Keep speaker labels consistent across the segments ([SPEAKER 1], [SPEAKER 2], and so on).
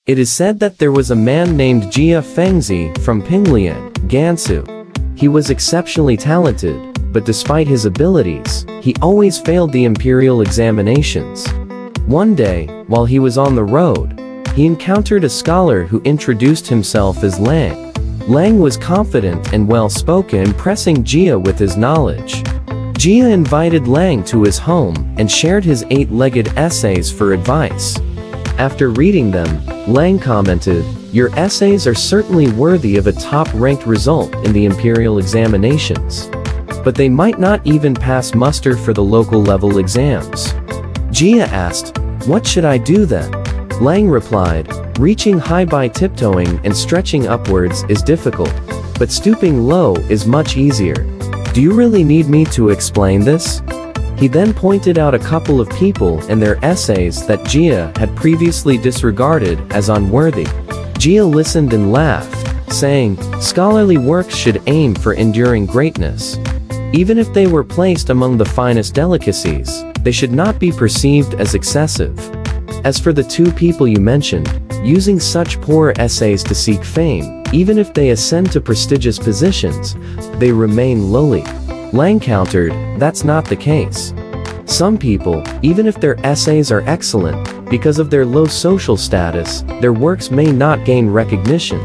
[SPEAKER 1] It is said that there was a man named Jia Fengzhi from Pingliang, Gansu. He was exceptionally talented, but despite his abilities, he always failed the imperial examinations. One day, while he was on the road, he encountered a scholar who introduced himself as Lang. Lang was confident and well-spoken, impressing Jia with his knowledge. Jia invited Lang to his home and shared his 8-legged essays for advice. After reading them, Lang commented, "Your essays are certainly worthy of a top-ranked result in the imperial examinations. But they might not even pass muster for the local level exams." Jia asked, "What should I do then?" Lang replied, "Reaching high by tiptoeing and stretching upwards is difficult, but stooping low is much easier. Do you really need me to explain this?" He then pointed out a couple of people and their essays that Jia had previously disregarded as unworthy. Jia listened and laughed, saying, "Scholarly works should aim for enduring greatness. Even if they were placed among the finest delicacies, they should not be perceived as excessive. As for the two people you mentioned, using such poor essays to seek fame, even if they ascend to prestigious positions, they remain lowly." Lang countered, "That's not the case. Some people, even if their essays are excellent, because of their low social status, their works may not gain recognition.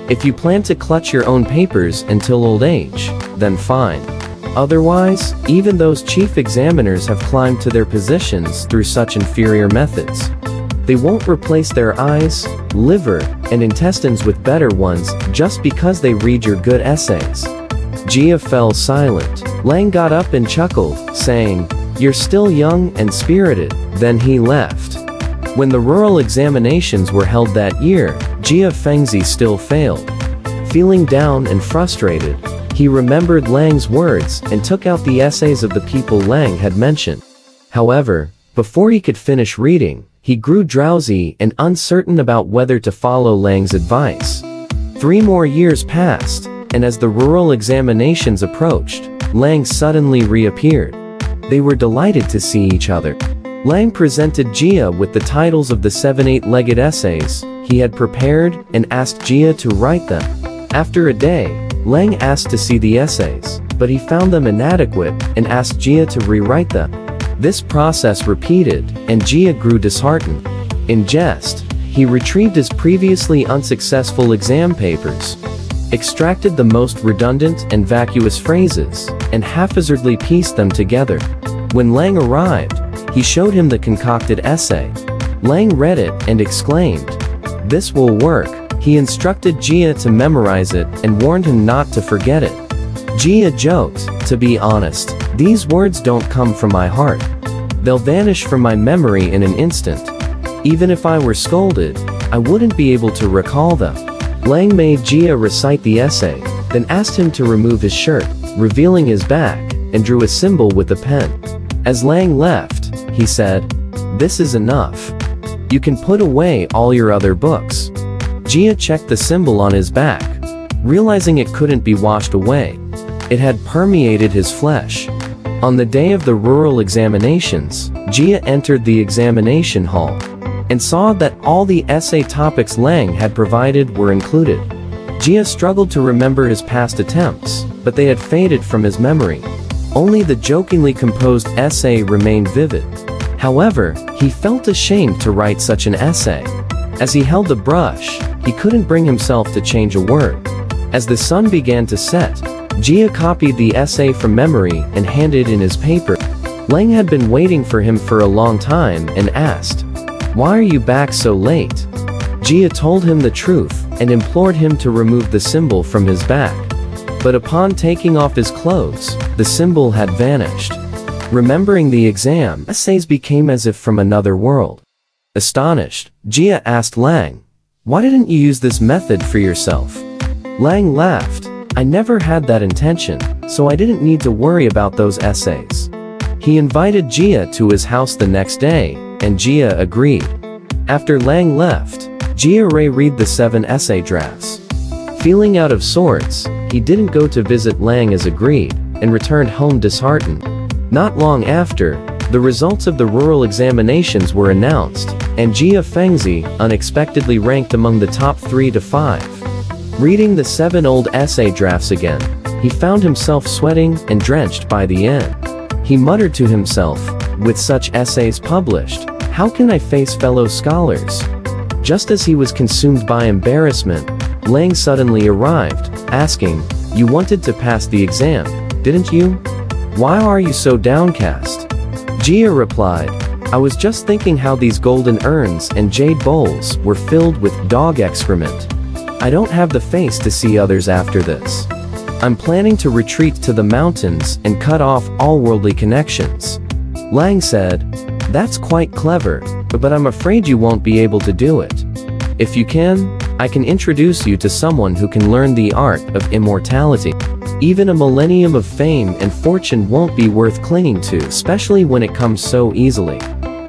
[SPEAKER 1] If you plan to clutch your own papers until old age, then fine. Otherwise, even those chief examiners have climbed to their positions through such inferior methods. They won't replace their eyes, liver, and intestines with better ones just because they read your good essays." Jia fell silent. Lang got up and chuckled, saying, "You're still young and spirited." Then he left. When the rural examinations were held that year, Jia Fengzhi still failed. Feeling down and frustrated, he remembered Lang's words and took out the essays of the people Lang had mentioned. However, before he could finish reading, he grew drowsy and uncertain about whether to follow Lang's advice. 3 more years passed, and as the rural examinations approached, Lang suddenly reappeared. They were delighted to see each other. Lang presented Jia with the titles of the 7 8-legged essays he had prepared and asked Jia to write them. After a day, Lang asked to see the essays, but he found them inadequate and asked Jia to rewrite them. This process repeated, and Jia grew disheartened. In jest, he retrieved his previously unsuccessful exam papers, extracted the most redundant and vacuous phrases, and haphazardly pieced them together. When Lang arrived, he showed him the concocted essay. Lang read it and exclaimed, "This will work." He instructed Jia to memorize it and warned him not to forget it. Jia joked, "To be honest, these words don't come from my heart. They'll vanish from my memory in an instant. Even if I were scolded, I wouldn't be able to recall them." Lang made Jia recite the essay, then asked him to remove his shirt, revealing his back, and drew a symbol with a pen. As Lang left, he said, "This is enough. You can put away all your other books." Jia checked the symbol on his back, realizing it couldn't be washed away. It had permeated his flesh. On the day of the rural examinations, Jia entered the examination hall and saw that all the essay topics Lang had provided were included. Jia struggled to remember his past attempts, but they had faded from his memory. Only the jokingly composed essay remained vivid. However, he felt ashamed to write such an essay. As he held the brush, he couldn't bring himself to change a word. As the sun began to set, Jia copied the essay from memory and handed in his paper. Lang had been waiting for him for a long time and asked, "Why are you back so late?" Jia told him the truth and implored him to remove the symbol from his back. But upon taking off his clothes, the symbol had vanished. Remembering the exam, essays became as if from another world. Astonished, Jia asked Lang, "Why didn't you use this method for yourself?" Lang laughed, "I never had that intention, so I didn't need to worry about those essays." He invited Jia to his house the next day, and Jia agreed. After Lang left, Jia reread the 7 essay drafts. Feeling out of sorts, he didn't go to visit Lang as agreed, and returned home disheartened. Not long after, the results of the rural examinations were announced, and Jia Fengzhi unexpectedly ranked among the top 3 to 5. Reading the 7 old essay drafts again, he found himself sweating and drenched by the end. He muttered to himself, with such essays published, how can I face fellow scholars? Just as he was consumed by embarrassment, Lang suddenly arrived, asking, "You wanted to pass the exam, didn't you? Why are you so downcast?" Jia replied, "I was just thinking how these golden urns and jade bowls were filled with dog excrement. I don't have the face to see others after this. I'm planning to retreat to the mountains and cut off all worldly connections." Lang said, "That's quite clever, but I'm afraid you won't be able to do it. If you can, I can introduce you to someone who can learn the art of immortality. Even a millennium of fame and fortune won't be worth clinging to, especially when it comes so easily."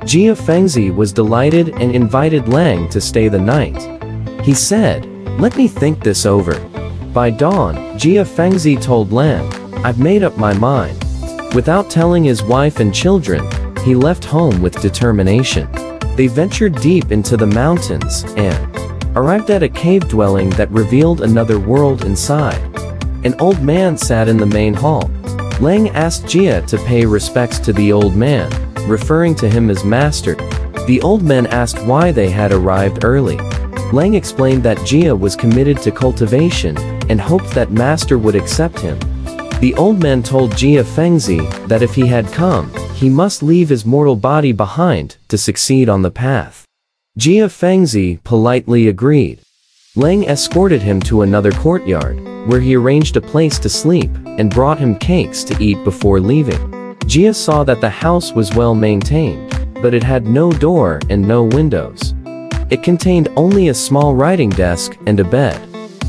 [SPEAKER 1] Jia Fengzhi was delighted and invited Lang to stay the night. He said, "Let me think this over." By dawn, Jia Fengzhi told Lang, "I've made up my mind." Without telling his wife and children, he left home with determination. They ventured deep into the mountains and arrived at a cave dwelling that revealed another world inside. An old man sat in the main hall. Lang asked Jia to pay respects to the old man, referring to him as master. The old man asked why they had arrived early. Lang explained that Jia was committed to cultivation and hoped that master would accept him. The old man told Jia Fengzhi that if he had come, he must leave his mortal body behind to succeed on the path. Jia Fengzhi politely agreed. Lang escorted him to another courtyard, where he arranged a place to sleep and brought him cakes to eat before leaving. Jia saw that the house was well maintained, but it had no door and no windows. It contained only a small writing desk and a bed.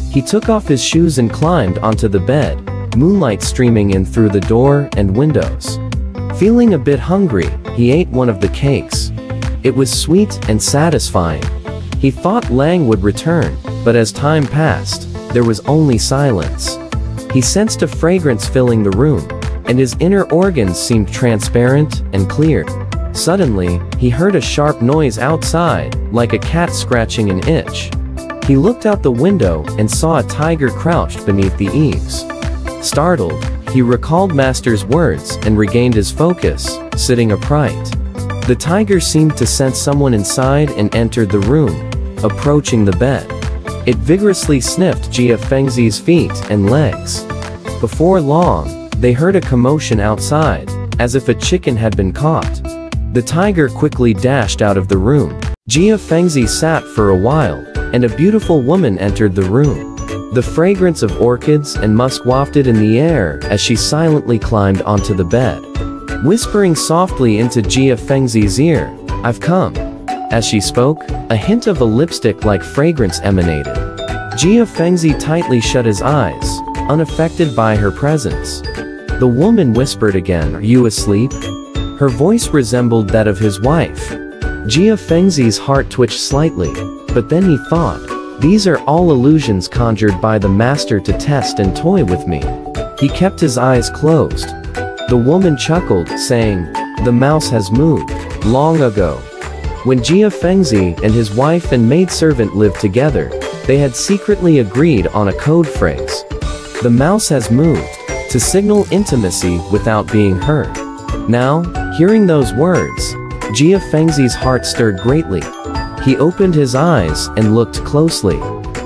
[SPEAKER 1] He took off his shoes and climbed onto the bed, moonlight streaming in through the door and windows. Feeling a bit hungry, he ate one of the cakes. It was sweet and satisfying. He thought Lang would return, but as time passed, there was only silence. He sensed a fragrance filling the room, and his inner organs seemed transparent and clear. Suddenly, he heard a sharp noise outside, like a cat scratching an itch. He looked out the window and saw a tiger crouched beneath the eaves. Startled, he recalled Master's words and regained his focus, sitting upright. The tiger seemed to sense someone inside and entered the room, approaching the bed. It vigorously sniffed Jia Fengzi's feet and legs. Before long, they heard a commotion outside, as if a chicken had been caught. The tiger quickly dashed out of the room. Jia Fengzhi sat for a while, and a beautiful woman entered the room. The fragrance of orchids and musk wafted in the air as she silently climbed onto the bed. Whispering softly into Jia Fengzi's ear, "I've come." As she spoke, a hint of a lipstick-like fragrance emanated. Jia Fengzhi tightly shut his eyes, unaffected by her presence. The woman whispered again, "Are you asleep?" Her voice resembled that of his wife. Jia Fengzi's heart twitched slightly, but then he thought, "These are all illusions conjured by the master to test and toy with me." He kept his eyes closed. The woman chuckled, saying, "The mouse has moved long ago." When Jia Fengzhi and his wife and maidservant lived together, they had secretly agreed on a code phrase. "The mouse has moved," to signal intimacy without being heard. Now, hearing those words, Jia Fengzi's heart stirred greatly. He opened his eyes and looked closely.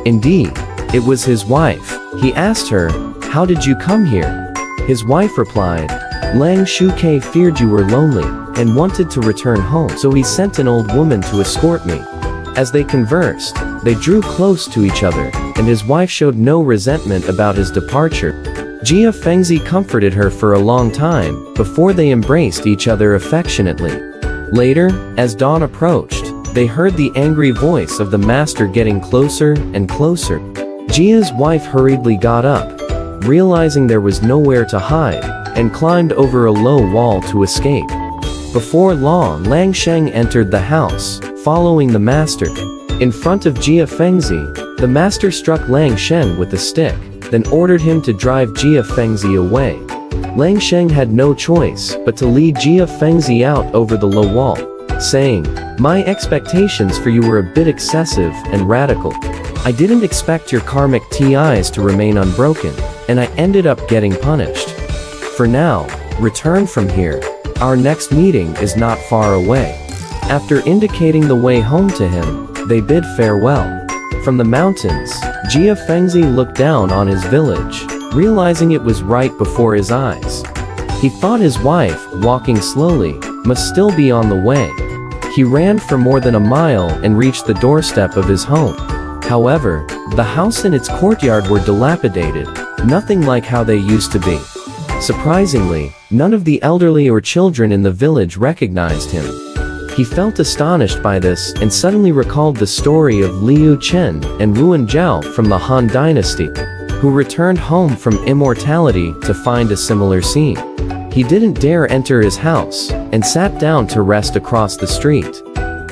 [SPEAKER 1] Indeed, it was his wife. He asked her, "How did you come here?" His wife replied, "Lang Shuke feared you were lonely and wanted to return home, so he sent an old woman to escort me." As they conversed, they drew close to each other, and his wife showed no resentment about his departure. Jia Fengzhi comforted her for a long time, before they embraced each other affectionately. Later, as dawn approached, they heard the angry voice of the master getting closer and closer. Jia's wife hurriedly got up, realizing there was nowhere to hide, and climbed over a low wall to escape. Before long, Lang Sheng entered the house, following the master. In front of Jia Fengzhi, the master struck Lang Sheng with a stick, then ordered him to drive Jia Fengzhi away. Lang Sheng had no choice but to lead Jia Fengzhi out over the low wall. saying, "My expectations for you were a bit excessive and radical. I didn't expect your karmic ties to remain unbroken, and I ended up getting punished. For now, return from here. Our next meeting is not far away." After indicating the way home to him, they bid farewell. From the mountains, Jia Fengzhi looked down on his village, realizing it was right before his eyes. He thought his wife, walking slowly, must still be on the way. He ran for more than a mile and reached the doorstep of his home. However, the house and its courtyard were dilapidated, nothing like how they used to be. Surprisingly, none of the elderly or children in the village recognized him. He felt astonished by this and suddenly recalled the story of Liu Chen and Ruan Zhao from the Han Dynasty, who returned home from immortality to find a similar scene. He didn't dare enter his house and sat down to rest across the street.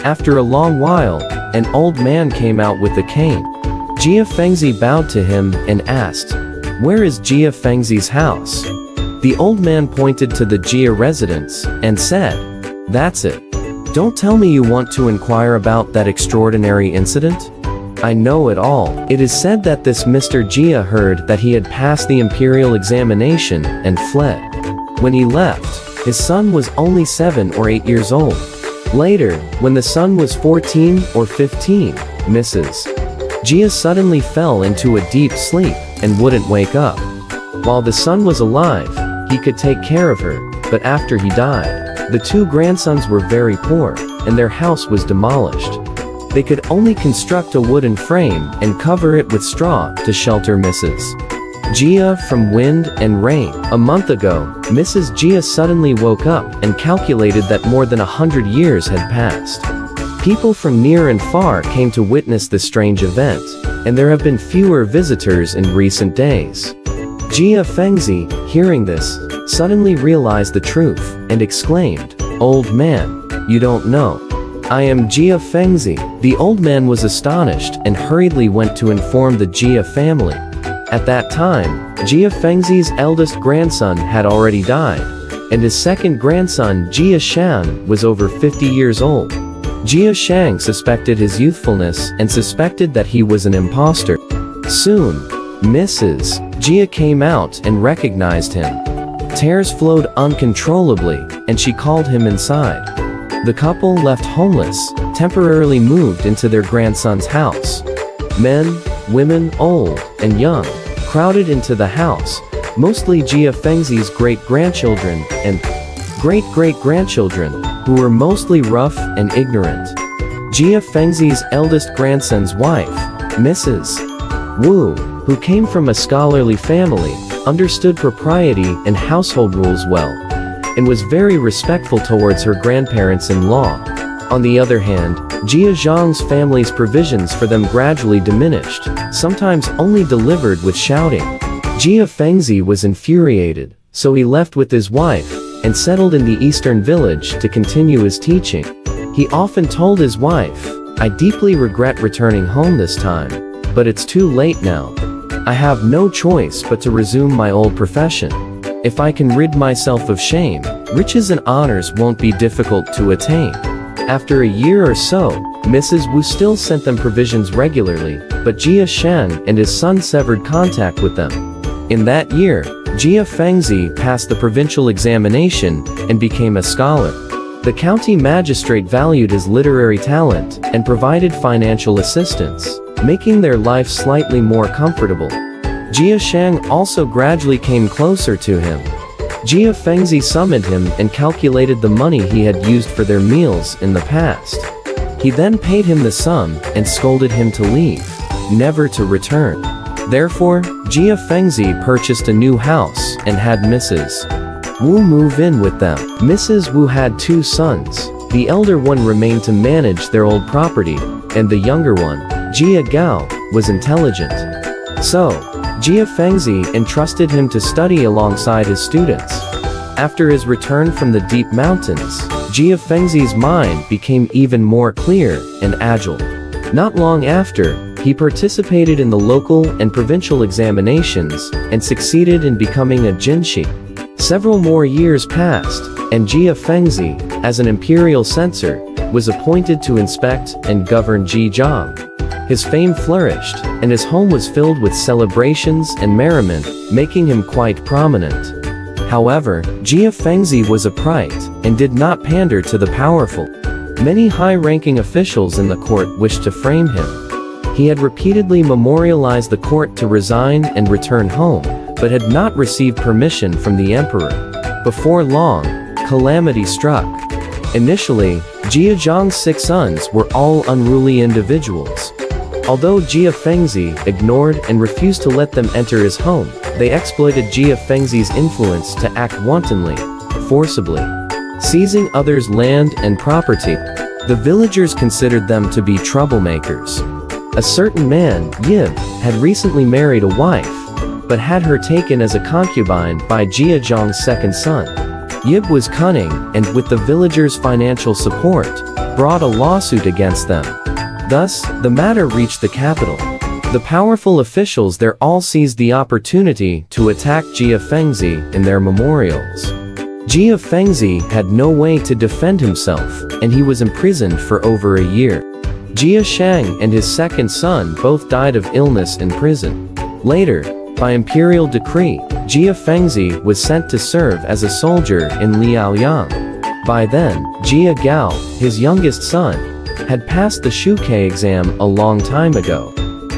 [SPEAKER 1] After a long while, an old man came out with a cane. Jia Fengzhi bowed to him and asked, "Where is Jia Fengzhi's house?" The old man pointed to the Jia residence and said, "That's it. Don't tell me you want to inquire about that extraordinary incident? I know it all." It is said that this Mr. Jia heard that he had passed the imperial examination and fled. When he left, his son was only 7 or 8 years old. Later, when the son was 14 or 15, Mrs. Jia suddenly fell into a deep sleep and wouldn't wake up. While the son was alive, he could take care of her, but after he died, the 2 grandsons were very poor, and their house was demolished. They could only construct a wooden frame and cover it with straw to shelter Mrs. Jia from wind and rain. A month ago, Mrs. Jia suddenly woke up and calculated that more than 100 years had passed. People from near and far came to witness the strange event, and there have been fewer visitors in recent days. Jia Fengzhi, hearing this, suddenly realized the truth and exclaimed, "Old man, you don't know. I am Jia Fengzhi." The old man was astonished and hurriedly went to inform the Jia family. At that time, Jia Fengzi's eldest grandson had already died, and his second grandson Jia Shang was over 50 years old. Jia Shang suspected his youthfulness and suspected that he was an imposter. Soon, Mrs. Jia came out and recognized him. Tears flowed uncontrollably, and she called him inside. The couple, left homeless, temporarily moved into their grandson's house. Men, women, old and young, crowded into the house, mostly Jia Fengzi's great-grandchildren and great-great-grandchildren, who were mostly rough and ignorant. Jia Fengzi's eldest grandson's wife, Mrs. Wu, who came from a scholarly family, understood propriety and household rules well, and was very respectful towards her grandparents-in-law. On the other hand, Jia Zhang's family's provisions for them gradually diminished, sometimes only delivered with shouting. Jia Fengzhi was infuriated, so he left with his wife and settled in the eastern village to continue his teaching. He often told his wife, "I deeply regret returning home this time, but it's too late now. I have no choice but to resume my old profession. If I can rid myself of shame, riches and honors won't be difficult to attain." After a year or so, Mrs. Wu still sent them provisions regularly, but Jia Shang and his son severed contact with them. In that year, Jia Fengzhi passed the provincial examination and became a scholar. The county magistrate valued his literary talent and provided financial assistance, making their life slightly more comfortable. Jia Shang also gradually came closer to him. Jia Fengzhi summoned him and calculated the money he had used for their meals in the past. He then paid him the sum and scolded him to leave, never to return. Therefore, Jia Fengzhi purchased a new house and had Mrs. Wu move in with them. Mrs. Wu had 2 sons. The elder one remained to manage their old property, and the younger one, Jia Gao, was intelligent. So, Jia Fengzhi entrusted him to study alongside his students. After his return from the deep mountains, Jia Fengzi's mind became even more clear and agile. Not long after, he participated in the local and provincial examinations and succeeded in becoming a jinshi. Several more years passed, and Jia Fengzhi, as an imperial censor, was appointed to inspect and govern Zhejiang. His fame flourished, and his home was filled with celebrations and merriment, making him quite prominent. However, Jia Fengzhi was upright, and did not pander to the powerful. Many high-ranking officials in the court wished to frame him. He had repeatedly memorialized the court to resign and return home, but had not received permission from the emperor. Before long, calamity struck. Initially, Zhejiang's 6 sons were all unruly individuals. Although Jia Fengzhi ignored and refused to let them enter his home, they exploited Jia Fengzhi's influence to act wantonly, forcibly, seizing others' land and property. The villagers considered them to be troublemakers. A certain man, Yib, had recently married a wife, but had her taken as a concubine by Zhejiang's 2nd son. Yib was cunning, and with the villagers' financial support, brought a lawsuit against them. Thus, the matter reached the capital. The powerful officials there all seized the opportunity to attack Jia Fengzhi in their memorials. Jia Fengzhi had no way to defend himself, and he was imprisoned for over a year. Jia Sheng and his 2nd son both died of illness in prison. Later, by imperial decree, Jia Fengzhi was sent to serve as a soldier in Liaoyang. By then, Jia Gao, his youngest son, had passed the Shuke exam a long time ago.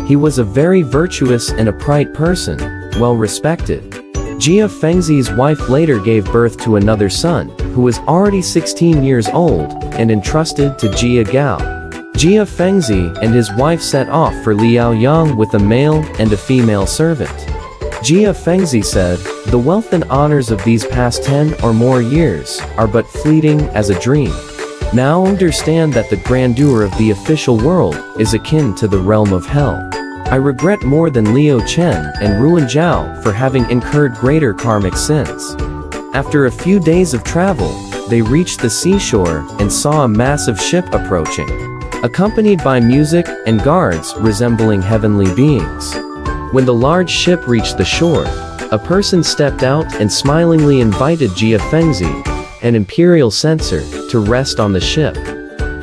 [SPEAKER 1] He was a very virtuous and upright person, well respected. Jia Fengzi's wife later gave birth to another son, who was already 16 years old, and entrusted to Jia Gao. Jia Fengzhi and his wife set off for Liaoyang with a male and a female servant. Jia Fengzhi said, "The wealth and honors of these past 10 or more years are but fleeting as a dream. Now understand that the grandeur of the official world is akin to the realm of hell. I regret more than Liu Chen and Ruan Zhao for having incurred greater karmic sins." After a few days of travel, they reached the seashore and saw a massive ship approaching, accompanied by music and guards resembling heavenly beings. When the large ship reached the shore, a person stepped out and smilingly invited Jia Fengzhi, an imperial censor, to rest on the ship.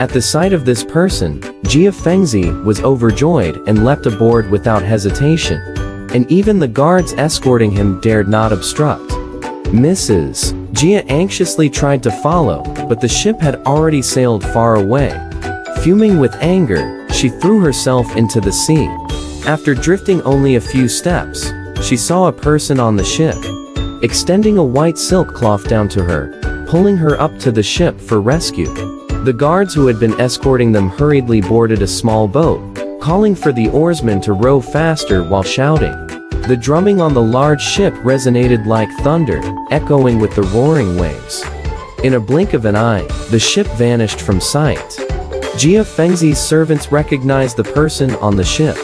[SPEAKER 1] At the sight of this person, Jia Fengzhi was overjoyed and leapt aboard without hesitation, and even the guards escorting him dared not obstruct. Mrs. Jia anxiously tried to follow, but the ship had already sailed far away. Fuming with anger, she threw herself into the sea. After drifting only a few steps, she saw a person on the ship, extending a white silk cloth down to her, pulling her up to the ship for rescue. The guards who had been escorting them hurriedly boarded a small boat, calling for the oarsmen to row faster while shouting. The drumming on the large ship resonated like thunder, echoing with the roaring waves. In a blink of an eye, the ship vanished from sight. Jia Fengzi's servants recognized the person on the ship.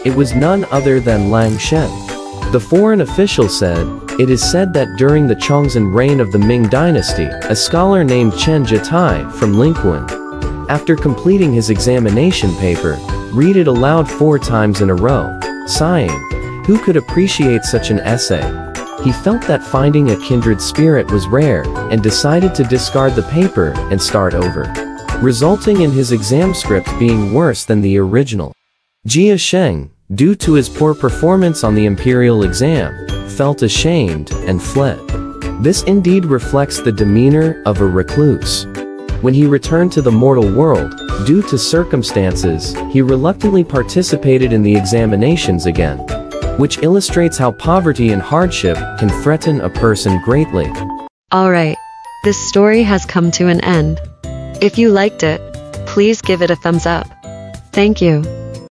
[SPEAKER 1] It was none other than Lang Shen. The foreign official said, "It is said that during the Chongzhen reign of the Ming dynasty, a scholar named Chen Jitai from Linquan, after completing his examination paper, read it aloud 4 times in a row, sighing, 'Who could appreciate such an essay?' He felt that finding a kindred spirit was rare, and decided to discard the paper and start over, resulting in his exam script being worse than the original. Jia Sheng, due to his poor performance on the imperial exam, felt ashamed and fled. This indeed reflects the demeanor of a recluse. When he returned to the mortal world, due to circumstances, he reluctantly participated in the examinations again, which illustrates how poverty and hardship can threaten a person greatly.
[SPEAKER 2] Alright, this story has come to an end. If you liked it, please give it a thumbs up. Thank you.